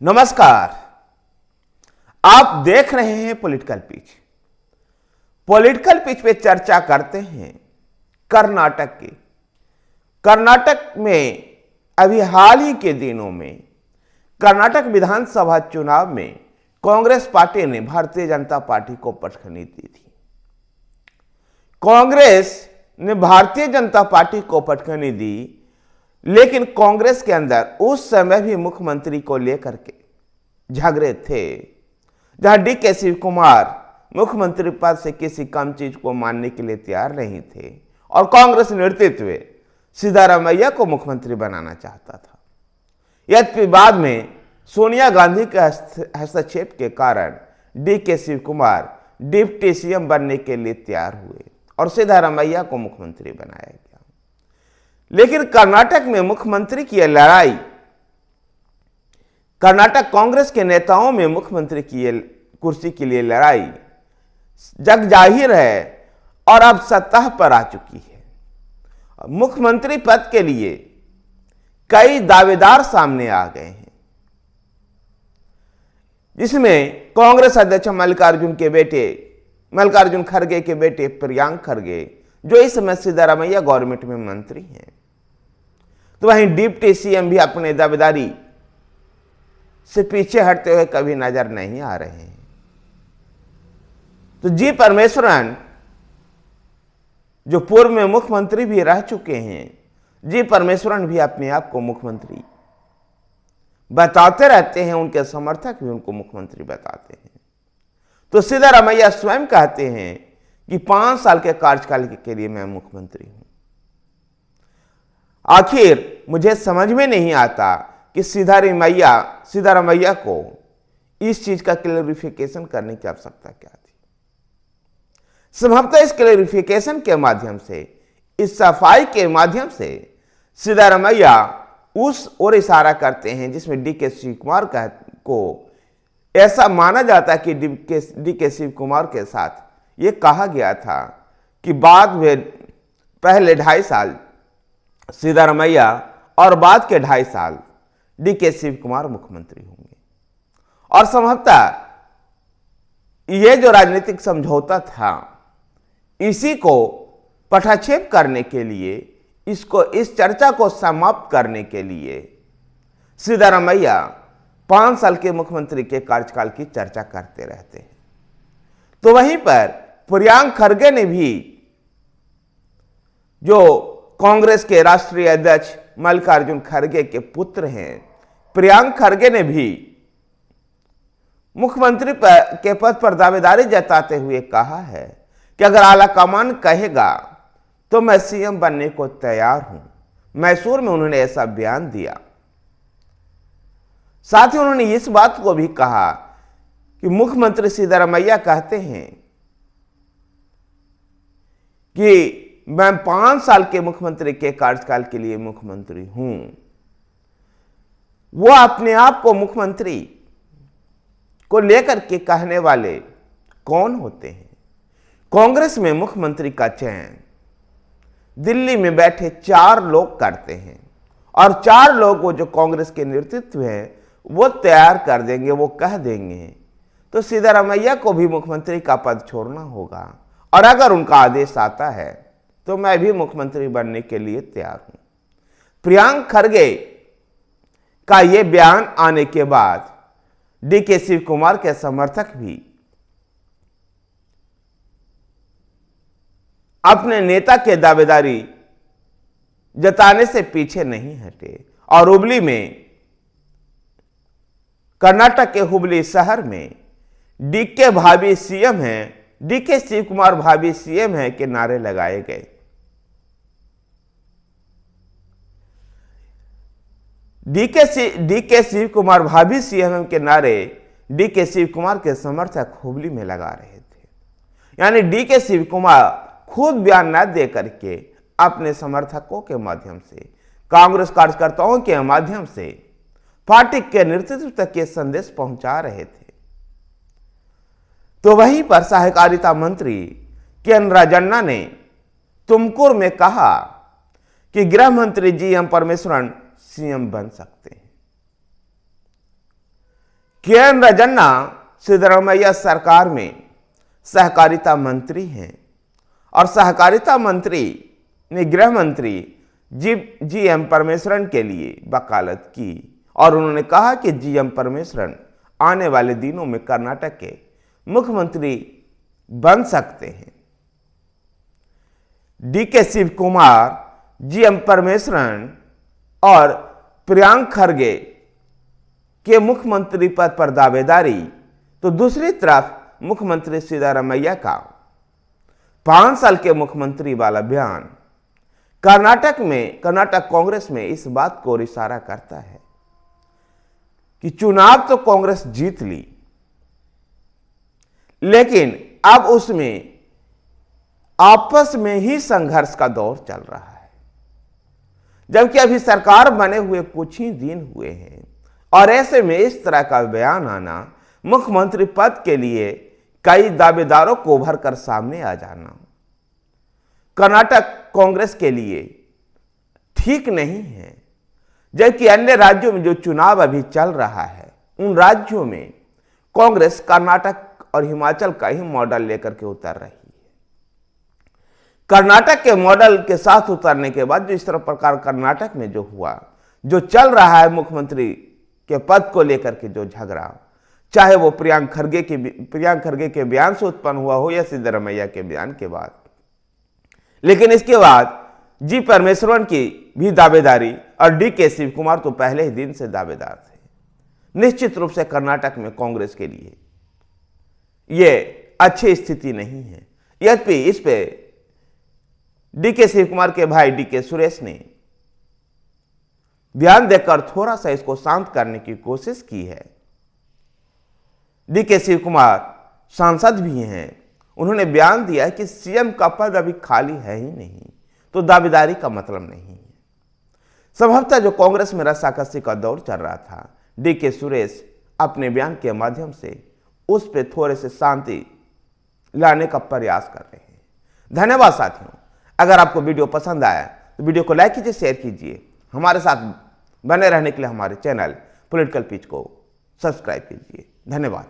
नमस्कार। आप देख रहे हैं पॉलिटिकल पिच। पॉलिटिकल पिच पे चर्चा करते हैं कर्नाटक की। कर्नाटक में अभी हाल ही के दिनों में कर्नाटक विधानसभा चुनाव में कांग्रेस पार्टी ने भारतीय जनता पार्टी को पटखनी दी थी। कांग्रेस ने भारतीय जनता पार्टी को पटखनी दी, लेकिन कांग्रेस के अंदर उस समय भी मुख्यमंत्री को लेकर के झगड़े थे, जहां डीके शिव कुमार मुख्यमंत्री पद से किसी कम चीज को मानने के लिए तैयार नहीं थे और कांग्रेस नेतृत्व सिद्धारमैया को मुख्यमंत्री बनाना चाहता था। यद्यपि बाद में सोनिया गांधी के हस्तक्षेप के कारण DK Shivakumar deputy CM बनने के लिए तैयार हुए और सिद्धारमैया को मुख्यमंत्री बनाया गया। लेकिन कर्नाटक में मुख्यमंत्री की यह लड़ाई, कर्नाटक कांग्रेस के नेताओं में मुख्यमंत्री की कुर्सी के लिए लड़ाई जग जाहिर है और अब सत्ता पर आ चुकी है। मुख्यमंत्री पद के लिए कई दावेदार सामने आ गए हैं, जिसमें कांग्रेस अध्यक्ष मल्लिकार्जुन खड़गे के बेटे प्रियांक खड़गे, जो इस समय सिद्धारमैया गवर्नमेंट में मंत्री हैं। तो वहीं डिप्टी सीएम भी अपने दावेदारी से पीछे हटते हुए कभी नजर नहीं आ रहे हैं। तो जी परमेश्वरन, जो पूर्व में मुख्यमंत्री भी रह चुके हैं, जी परमेश्वरन भी अपने आप को मुख्यमंत्री बताते रहते हैं, उनके समर्थक भी उनको मुख्यमंत्री बताते हैं। तो सिद्धारमैया स्वयं कहते हैं कि 5 साल के कार्यकाल के लिए मैं मुख्यमंत्री हूं। आखिर मुझे समझ में नहीं आता कि सिद्धारमैया को इस चीज का क्लैरिफिकेशन करने की आवश्यकता क्या थी। संभवतः इस क्लैरिफिकेशन के माध्यम से, इस सफाई के माध्यम से सिद्धारमैया उस ओर इशारा करते हैं जिसमें डीके शिव कुमार को ऐसा माना जाता है कि डीके शिव कुमार के साथ ये कहा गया था कि बाद में पहले 2.5 साल सिद्धारमैया और बाद के 2.5 साल डीके शिव कुमार मुख्यमंत्री होंगे। और संभवतः यह जो राजनीतिक समझौता था, इसी को पटाक्षेप करने के लिए, इस चर्चा को समाप्त करने के लिए सिद्धारमैया 5 साल के मुख्यमंत्री के कार्यकाल की चर्चा करते रहते हैं। तो वहीं पर प्रियांक खड़गे ने भी, जो कांग्रेस के राष्ट्रीय अध्यक्ष मल्लिकार्जुन खड़गे के पुत्र हैं, प्रियांक खड़गे ने भी मुख्यमंत्री के पद पर दावेदारी जताते हुए कहा है कि अगर आलाकमान कहेगा तो मैं सीएम बनने को तैयार हूं। मैसूर में उन्होंने ऐसा बयान दिया। साथ ही उन्होंने इस बात को भी कहा कि मुख्यमंत्री सिद्धारमैया कहते हैं कि मैं 5 साल के मुख्यमंत्री के कार्यकाल के लिए मुख्यमंत्री हूं। वो अपने आप को मुख्यमंत्री को लेकर के कहने वाले कौन होते हैं? कांग्रेस में मुख्यमंत्री का चयन दिल्ली में बैठे 4 लोग करते हैं और 4 लोग वो जो कांग्रेस के नेतृत्व हैं वो तैयार कर देंगे, वो कह देंगे। तो सिद्धारमैया को भी मुख्यमंत्री का पद छोड़ना होगा और अगर उनका आदेश आता है तो मैं भी मुख्यमंत्री बनने के लिए तैयार हूं। प्रियांक खड़गे का यह बयान आने के बाद डीके शिव कुमार के समर्थक भी अपने नेता के दावेदारी जताने से पीछे नहीं हटे और हुबली में, कर्नाटक के हुबली शहर में डीके भावी सीएम हैं, डीके शिव कुमार भावी सीएम है के नारे लगाए गए। डीके शिव कुमार भावी सीएम के नारे डीके शिव कुमार के समर्थक हुबली में लगा रहे थे। यानी डीके शिव कुमार खुद बयान न दे करके अपने समर्थकों के माध्यम से, कांग्रेस कार्यकर्ताओं के माध्यम से पार्टी के नेतृत्व तक ये संदेश पहुंचा रहे थे। तो वहीं पर सहकारिता मंत्री केएन राजन्ना ने तुमकुर में कहा कि गृह मंत्री जी एम परमेश्वरन सीएम बन सकते हैं। किरण रजन्ना सिद्धरामैया सरकार में सहकारिता मंत्री हैं और सहकारिता मंत्री ने गृह मंत्री जी.एम. परमेश्वरन के लिए वकालत की और उन्होंने कहा कि जी.एम. परमेश्वरन आने वाले दिनों में कर्नाटक के मुख्यमंत्री बन सकते हैं। डी.के. शिव कुमार, जी.एम. परमेश्वरन और प्रियांक खरगे के मुख्यमंत्री पद पर दावेदारी, तो दूसरी तरफ मुख्यमंत्री सिद्धरामैया का 5 साल के मुख्यमंत्री वाला बयान कर्नाटक कांग्रेस में इस बात को इशारा करता है कि चुनाव तो कांग्रेस जीत ली, लेकिन अब उसमें आपस में ही संघर्ष का दौर चल रहा है। जबकि अभी सरकार बने हुए कुछ ही दिन हुए हैं और ऐसे में इस तरह का बयान आना, मुख्यमंत्री पद के लिए कई दावेदारों को उभर कर सामने आ जाना कर्नाटक कांग्रेस के लिए ठीक नहीं है। जबकि अन्य राज्यों में जो चुनाव अभी चल रहा है, उन राज्यों में कांग्रेस कर्नाटक और हिमाचल का ही मॉडल लेकर के उतर रही है। कर्नाटक के मॉडल के साथ उतरने के बाद जो इस तरह प्रकार कर्नाटक में जो हुआ, जो चल रहा है मुख्यमंत्री के पद को लेकर के जो झगड़ा, चाहे वो प्रियांक खरगे के बयान से उत्पन्न हुआ हो या सिद्धरामैया के बयान के बाद, लेकिन इसके बाद जी परमेश्वरन की भी दावेदारी और डी.के. शिव कुमार तो पहले ही दिन से दावेदार थे। निश्चित रूप से कर्नाटक में कांग्रेस के लिए यह अच्छी स्थिति नहीं है। यद्यपि इस पे डी.के. शिव कुमार के भाई डी.के. सुरेश ने बयान देकर थोड़ा सा इसको शांत करने की कोशिश की है। डी.के. शिव कुमार सांसद भी हैं, उन्होंने बयान दिया कि सीएम का पद अभी खाली है ही नहीं, तो दावेदारी का मतलब नहीं है। संभवतः जो कांग्रेस में रस्साकसी का दौर चल रहा था, डी.के. सुरेश अपने बयान के माध्यम से उस पर थोड़े से शांति लाने का प्रयास कर रहे हैं। धन्यवाद साथियों। अगर आपको वीडियो पसंद आया तो वीडियो को लाइक कीजिए, शेयर कीजिए। हमारे साथ बने रहने के लिए हमारे चैनल पॉलिटिकल पिच को सब्सक्राइब कीजिए। धन्यवाद।